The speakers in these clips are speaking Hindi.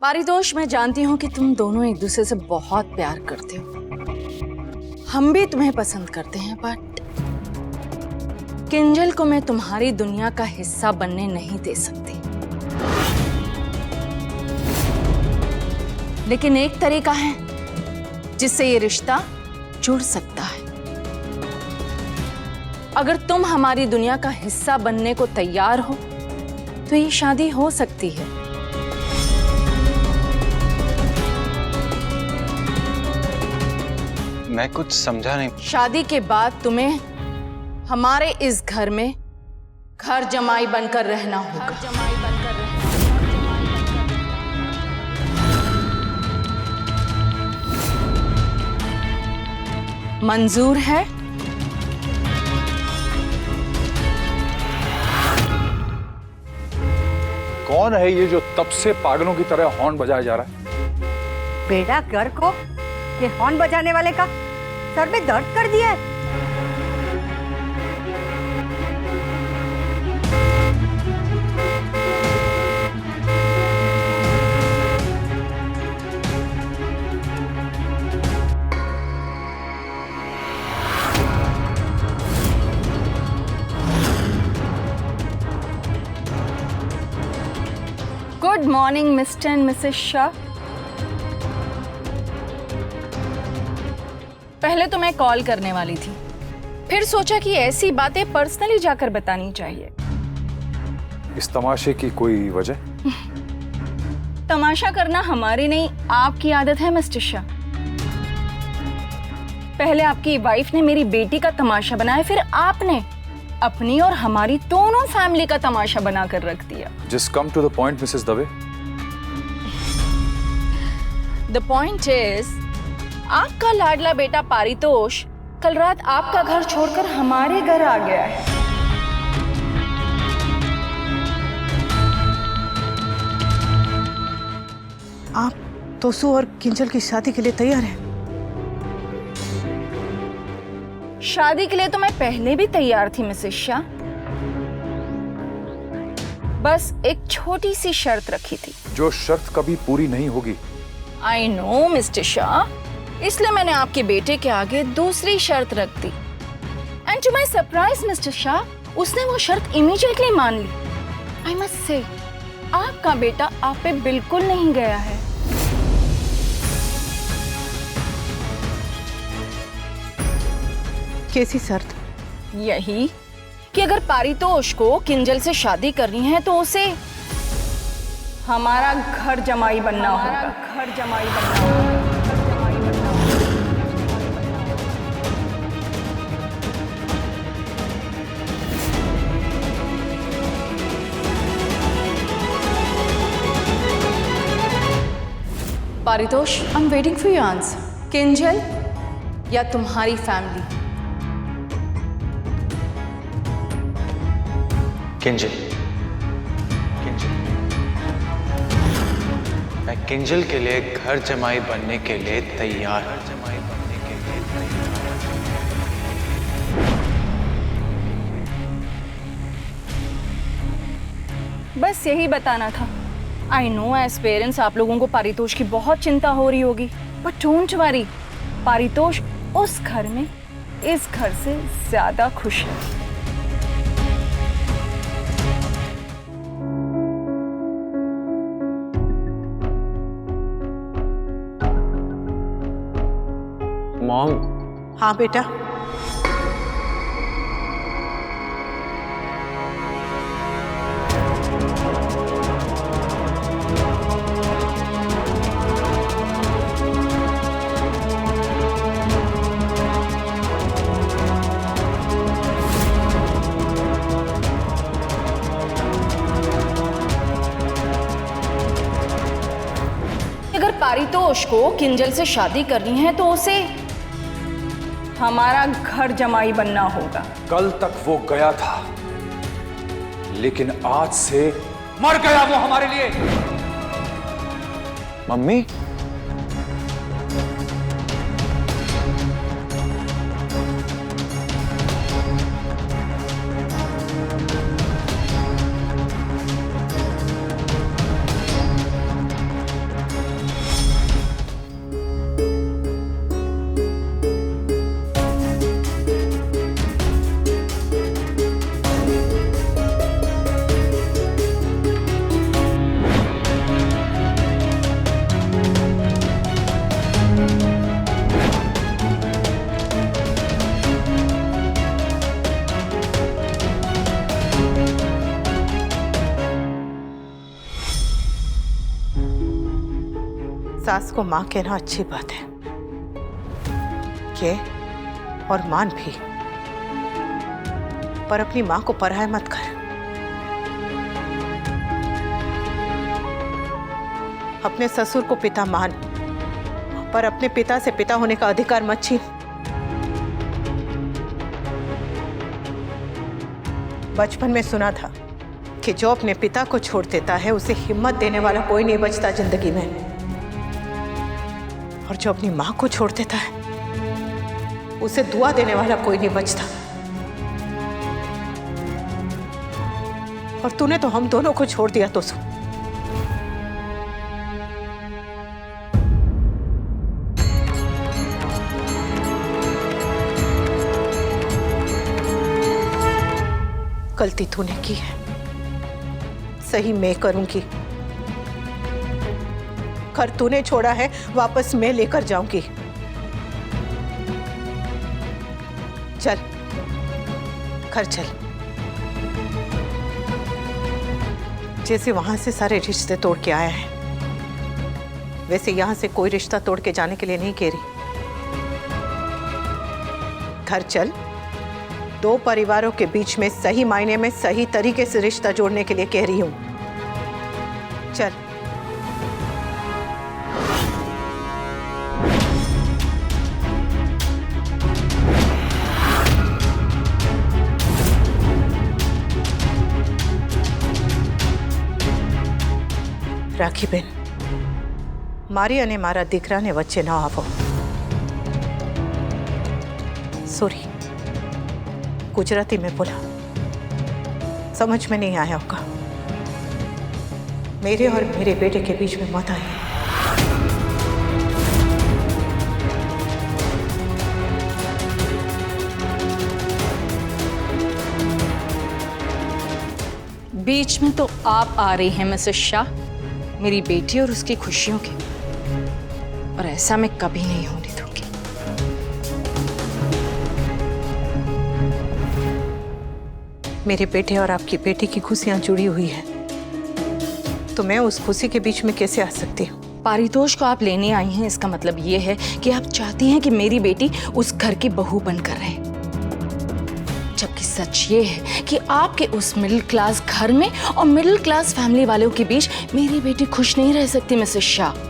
पारितोष, मैं जानती हूँ कि तुम दोनों एक दूसरे से बहुत प्यार करते हो। हम भी तुम्हें पसंद करते हैं, बट किंजल को मैं तुम्हारी दुनिया का हिस्सा बनने नहीं दे सकती। लेकिन एक तरीका है जिससे ये रिश्ता जुड़ सकता है। अगर तुम हमारी दुनिया का हिस्सा बनने को तैयार हो तो ये शादी हो सकती है। मैं कुछ समझा नहीं। शादी के बाद तुम्हें हमारे इस घर में घर जमाई बनकर रहना होगा। मंजूर है? कौन है ये जो तब से पागलों की तरह हॉर्न बजाया जा रहा है? बेटा घर को ये हॉर्न बजाने वाले का सर में दर्द कर दिया है। Good morning mister and Mrs Shah. पहले तो मैं कॉल करने वाली थी, फिर सोचा कि ऐसी बातें पर्सनली जाकर बतानी चाहिए। इस तमाशे की कोई वजह? तमाशा करना हमारी नहीं, आपकी आदत है मिस्टर शाह। पहले आपकी वाइफ ने मेरी बेटी का तमाशा बनाया, फिर आपने अपनी और हमारी दोनों फैमिली का तमाशा बनाकर रख दिया। Just come to the point Mrs Dave. The point is, आपका लाडला बेटा पारितोष कल रात आपका घर छोड़कर हमारे घर आ गया है। आप तोसू और किंजल की शादी के लिए तैयार हैं? शादी के लिए तो मैं पहले भी तैयार थी मिसेस शाह, बस एक छोटी सी शर्त रखी थी। जो शर्त कभी पूरी नहीं होगी। आई नो मिस्टर शाह, इसलिए मैंने आपके बेटे के आगे दूसरी शर्त रख दी। And to my surprise mister Shah, उसने वो शर्त इमीडिएटली मान ली। आई मस्ट से, आपका बेटा आप पे बिल्कुल नहीं गया है। कैसी शर्त? यही कि अगर पारितोष को किंजल से शादी करनी है तो उसे हमारा घर जमाई बनना होगा। घर जमाई बनना होगा। Paritosh, I am waiting for your answer. Kinjal या तुम्हारी फैमिली? किंजल। किंजल। मैं किंजल के लिए घर जमाई बनने के लिए तैयार हूं। बस यही बताना था। आई नो एज पेरेंट्स आप लोगों को पारितोष की बहुत चिंता हो रही होगी, बट डोंट वरी, पारितोष उस घर में इस घर से ज्यादा खुश है। मॉम। हाँ बेटा। अगर पारितोष को किंजल से शादी करनी है तो उसे हमारा घर जमाई बनना होगा। कल तक वो गया था, लेकिन आज से मर गया वो हमारे लिए। मम्मी। सास को माँ कहना अच्छी बात है, कह और मान भी, पर अपनी माँ को पराया मत कर। अपने ससुर को पिता मान, पर अपने पिता से पिता होने का अधिकार मत छीन। बचपन में सुना था कि जो अपने पिता को छोड़ देता है उसे हिम्मत देने वाला कोई नहीं बचता जिंदगी में, और जो अपनी माँ को छोड़ देता है उसे दुआ देने वाला कोई नहीं बचता। और तूने तो हम दोनों को छोड़ दिया तो सु। गलती तूने की है, सही मैं करूंगी। घर तूने छोड़ा है वापस मैं लेकर जाऊंगी। चल घर चल। जैसे वहां से सारे रिश्ते तोड़ के आया है, वैसे यहां से कोई रिश्ता तोड़ के जाने के लिए नहीं कह रही। घर चल। दो परिवारों के बीच में सही मायने में सही तरीके से रिश्ता जोड़ने के लिए कह रही हूं। चल। राखी बेन, मारी अने मारा दीकरा ने वच्चे न आवो। सॉरी, गुजराती में बोला, समझ में नहीं आया होगा। मेरे और मेरे बेटे के बीच में मत आइए। बीच में तो आप आ रही हैं मिसेस शाह, मेरी बेटी और उसकी खुशियों के, और ऐसा मैं कभी नहीं होने दूंगी। मेरे बेटे और आपकी बेटी की खुशियां जुड़ी हुई हैं, तो मैं उस खुशी के बीच में कैसे आ सकती हूँ? पारितोष को आप लेने आई हैं, इसका मतलब ये है कि आप चाहती हैं कि मेरी बेटी उस घर की बहू बनकर रहे, जबकि सच ये है कि आपके उस मिडिल क्लास घर में और मिडिल क्लास फैमिली वालों के बीच मेरी बेटी खुश नहीं रह सकती मिसेस शाह।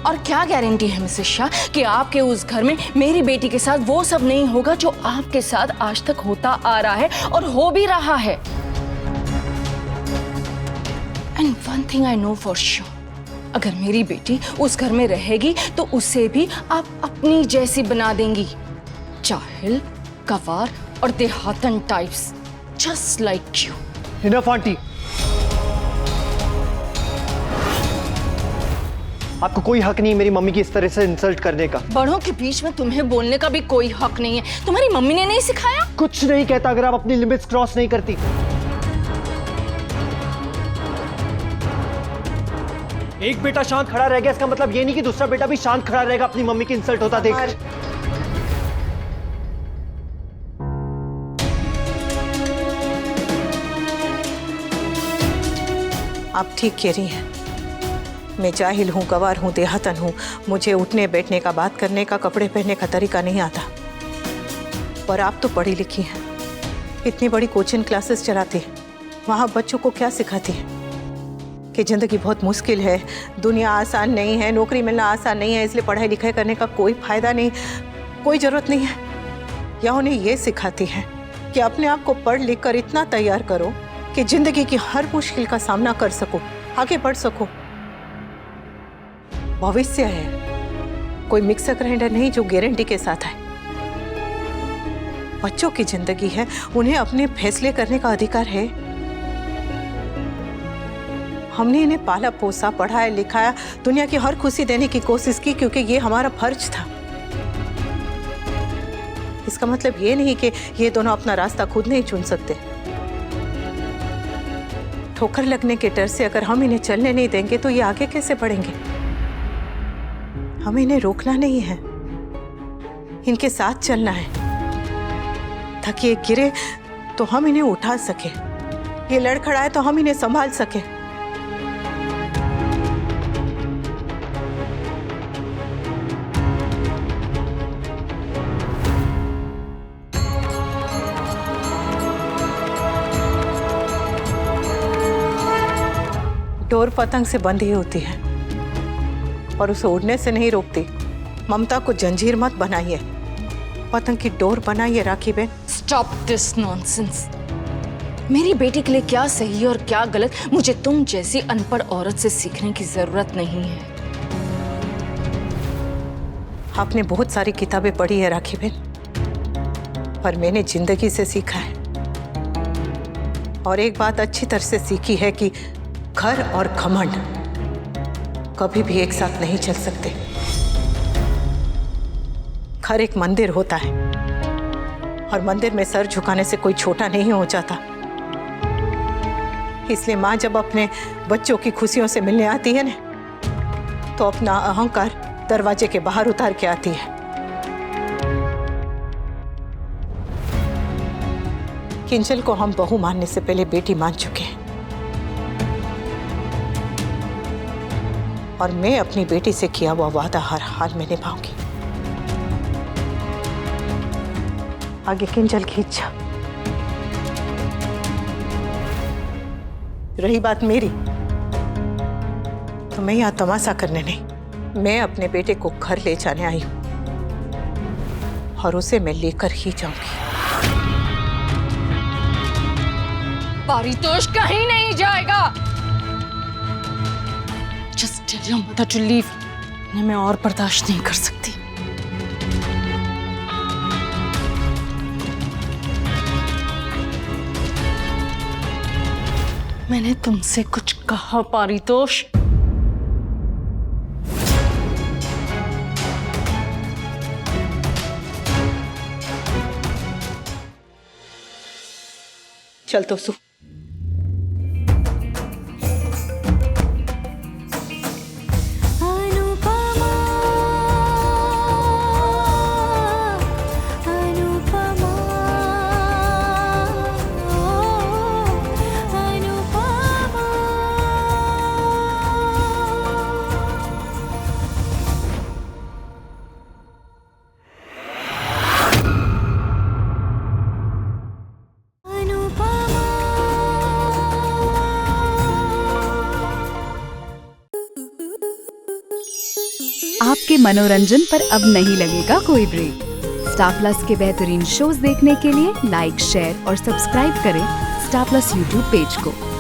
और क्या गारंटी है मिसेस शाह कि आपके उस घर में मेरी बेटी के साथ वो सब नहीं होगा जो आपके साथ आज तक होता आ रहा है और हो भी रहा है। And one thing I know for sure, अगर मेरी बेटी उस घर में रहेगी तो उसे भी आप अपनी जैसी बना देंगी। जाहिल, गवार और देहातन types, just like you. Enough aunty, आपको कोई हक नहीं मेरी मम्मी की इस तरह से इंसल्ट करने का। बड़ों के बीच में तुम्हें बोलने का भी कोई हक नहीं है। तुम्हारी मम्मी ने नहीं सिखाया? कुछ नहीं कहता अगर आप अपनी लिमिट्स क्रॉस नहीं करती। एक बेटा शांत खड़ा रह गया, इसका मतलब ये नहीं कि दूसरा बेटा भी शांत खड़ा रहेगा अपनी मम्मी की इंसल्ट होता देख। आप ठीक कह रही हैं, मैं जाहिल हूँ, गवार हूँ, देहातन हूँ। मुझे उठने बैठने का, बात करने का, कपड़े पहनने का तरीका नहीं आता। पर आप तो पढ़ी लिखी हैं, इतनी बड़ी कोचिंग क्लासेस चलाती हैं, वहाँ बच्चों को क्या सिखाती हैं कि ज़िंदगी बहुत मुश्किल है, दुनिया आसान नहीं है, नौकरी मिलना आसान नहीं है, इसलिए पढ़ाई लिखाई करने का कोई फ़ायदा नहीं, कोई ज़रूरत नहीं है। या उन्हें ये सिखाती है कि अपने आप को पढ़ लिख कर इतना तैयार करो कि ज़िंदगी की हर मुश्किल का सामना कर सको, आगे बढ़ सको। भविष्य है, कोई मिक्सर ग्राइंडर नहीं जो गारंटी के साथ है। बच्चों की जिंदगी है, उन्हें अपने फैसले करने का अधिकार है। हमने इन्हें पाला पोसा, पढ़ाया लिखाया, दुनिया की हर खुशी देने की कोशिश की क्योंकि ये हमारा फर्ज था। इसका मतलब ये नहीं कि ये दोनों अपना रास्ता खुद नहीं चुन सकते। ठोकर लगने के डर से अगर हम इन्हें चलने नहीं देंगे तो ये आगे कैसे बढ़ेंगे? हमें इन्हें रोकना नहीं है, इनके साथ चलना है ताकि ये गिरे तो हम इन्हें उठा सके, ये लड़खड़ाए तो हम इन्हें संभाल सके। डोर पतंग से बंधी होती है और उसे उड़ने से नहीं रोकती। ममता को जंजीर मत बनाइए, पतंग की डोर बनाइए राखी बहन। Stop this nonsense. मेरी बेटी के लिए क्या सही और क्या गलत मुझे तुम जैसी अनपढ़ औरत से सीखने की जरूरत नहीं है। आपने बहुत सारी किताबें पढ़ी है राखी बहन, पर मैंने जिंदगी से सीखा है। और एक बात अच्छी तरह से सीखी है कि घर और घमंड कभी भी एक साथ नहीं चल सकते। घर एक मंदिर होता है और मंदिर में सर झुकाने से कोई छोटा नहीं हो जाता। इसलिए माँ जब अपने बच्चों की खुशियों से मिलने आती है ना, तो अपना अहंकार दरवाजे के बाहर उतार के आती है। किंजल को हम बहू मानने से पहले बेटी मान चुके हैं और मैं अपनी बेटी से किया हुआ वादा हर हाल में निभाऊंगी। आगे किंजल की इच्छा। रही बात मेरी, तो मैं यहां तमाशा करने नहीं, मैं अपने बेटे को घर ले जाने आई हूं और उसे मैं लेकर ही जाऊंगी। पारितोष कहीं नहीं जाएगा। Just tell your mother to leave. इन्हें मैं और बर्दाश्त नहीं कर सकती। मैंने तुमसे कुछ कहा पारितोष? चल तो सु। आपके मनोरंजन पर अब नहीं लगेगा कोई ब्रेक। स्टार प्लस के बेहतरीन शोज देखने के लिए लाइक, शेयर और सब्सक्राइब करें स्टार प्लस यूट्यूब पेज को।